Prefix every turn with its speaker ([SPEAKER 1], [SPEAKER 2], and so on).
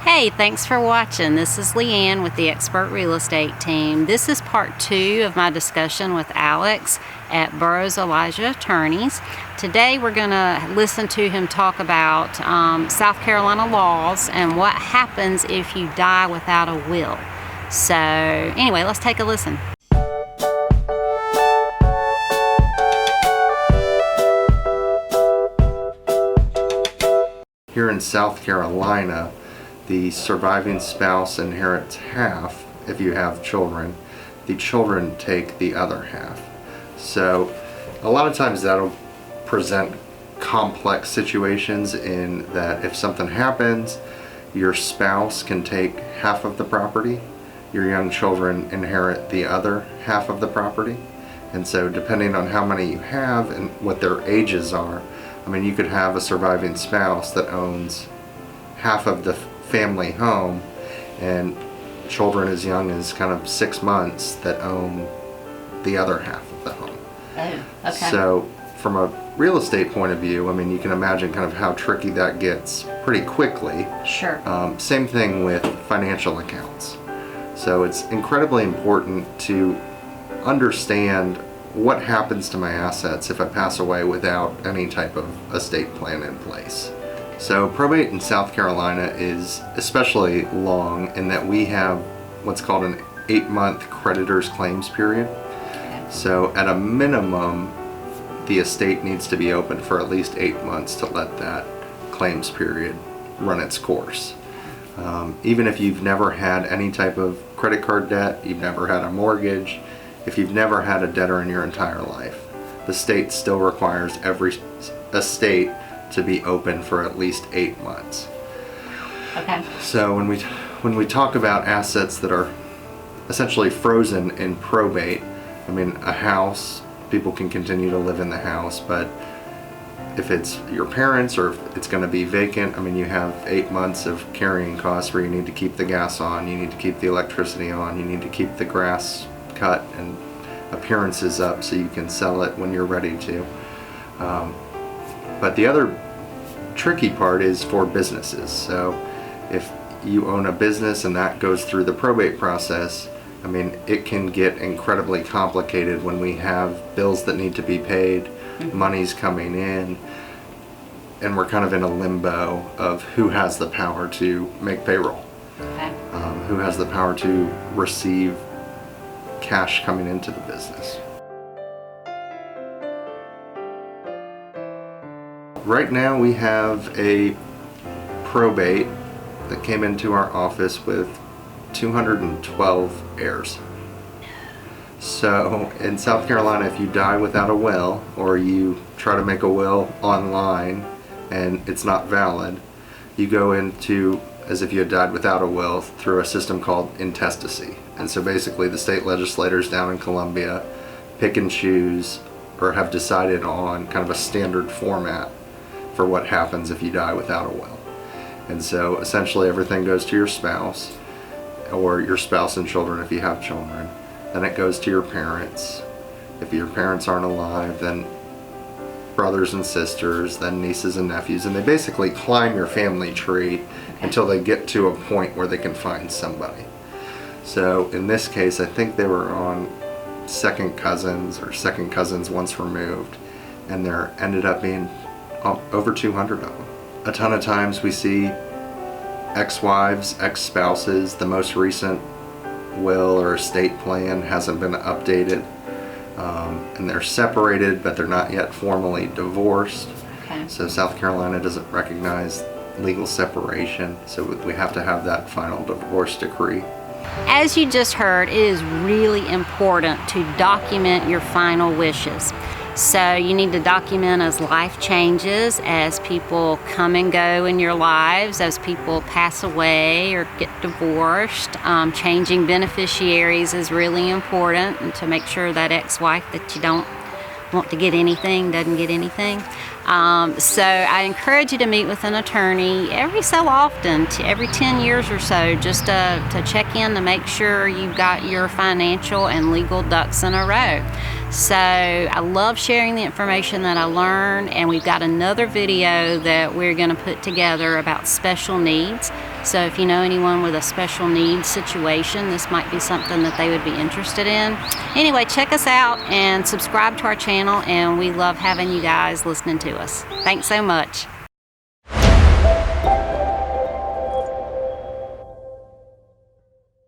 [SPEAKER 1] Hey, thanks for watching. This is LeAnne with the Expert Real Estate Team. This is part 2 of my discussion with Alex at Burroughs Elijah Attorneys. Today we're going to listen to him talk about South Carolina laws and what happens if you die without a will. So anyway, let's take a listen.
[SPEAKER 2] Here in South Carolina, the surviving spouse inherits half if you have children. The children take the other half. So a lot of times that'll present complex situations in that if something happens, your spouse can take half of the property, your young children inherit the other half of the property. And so depending on how many you have and what their ages are, I mean, you could have a surviving spouse that owns half of the family home and children as young as kind of 6 months that own the other half of the home.
[SPEAKER 1] Oh, okay.
[SPEAKER 2] So from a real estate point of view, I mean, you can imagine kind of how tricky that gets pretty quickly.
[SPEAKER 1] Sure.
[SPEAKER 2] Same thing with financial accounts. So it's incredibly important to understand what happens to my assets if I pass away without any type of estate plan in place. So probate in South Carolina is especially long in that we have what's called an 8-month creditor's claims period.
[SPEAKER 1] Okay.
[SPEAKER 2] So at a minimum, the estate needs to be open for at least 8 months to let that claims period run its course. Even if you've never had any type of credit card debt, you've never had a mortgage, if you've never had a debtor in your entire life, the state still requires every estate to be open for at least 8 months.
[SPEAKER 1] Okay.
[SPEAKER 2] So when we talk about assets that are essentially frozen in probate, I mean, a house, people can continue to live in the house, but if it's your parents or if it's going to be vacant, I mean, you have 8 months of carrying costs where you need to keep the gas on, you need to keep the electricity on, you need to keep the grass cut and appearances up so you can sell it when you're ready to. But the other tricky part is for businesses. So if you own a business and that goes through the probate process, I mean, it can get incredibly complicated when we have bills that need to be paid, money's coming in, and we're kind of in a limbo of who has the power to make payroll,
[SPEAKER 1] Okay.
[SPEAKER 2] who has the power to receive cash coming into the business. Right now we have a probate that came into our office with 212 heirs. So in South Carolina, if you die without a will or you try to make a will online and it's not valid, you go into as if you had died without a will through a system called intestacy. And so basically the state legislators down in Columbia pick and choose or have decided on kind of a standard format for what happens if you die without a will. And so essentially everything goes to your spouse or your spouse and children if you have children. Then it goes to your parents. If your parents aren't alive, then brothers and sisters, then nieces and nephews, and they basically climb your family tree until they get to a point where they can find somebody. So in this case, I think they were on second cousins or second cousins once removed, and there ended up being over 200 of them. A ton of times we see ex-wives, ex-spouses, the most recent will or estate plan hasn't been updated, and they're separated but they're not yet formally divorced.
[SPEAKER 1] Okay.
[SPEAKER 2] So South Carolina doesn't recognize legal separation, so we have to have that final divorce decree.
[SPEAKER 1] As you just heard, it is really important to document your final wishes. So you need to document as life changes, as people come and go in your lives, as people pass away or get divorced. Changing beneficiaries is really important, and to make sure that ex-wife that you don't want to get anything doesn't get anything. So I encourage you to meet with an attorney every so often, every 10 years or so, just to check in to make sure you've got your financial and legal ducks in a row. So I love sharing the information that I learned, and we've got another video that we're going to put together about special needs. So if you know anyone with a special needs situation, this might be something that they would be interested in. Anyway, check us out and subscribe to our channel, and we love having you guys listening to us. Thanks so much.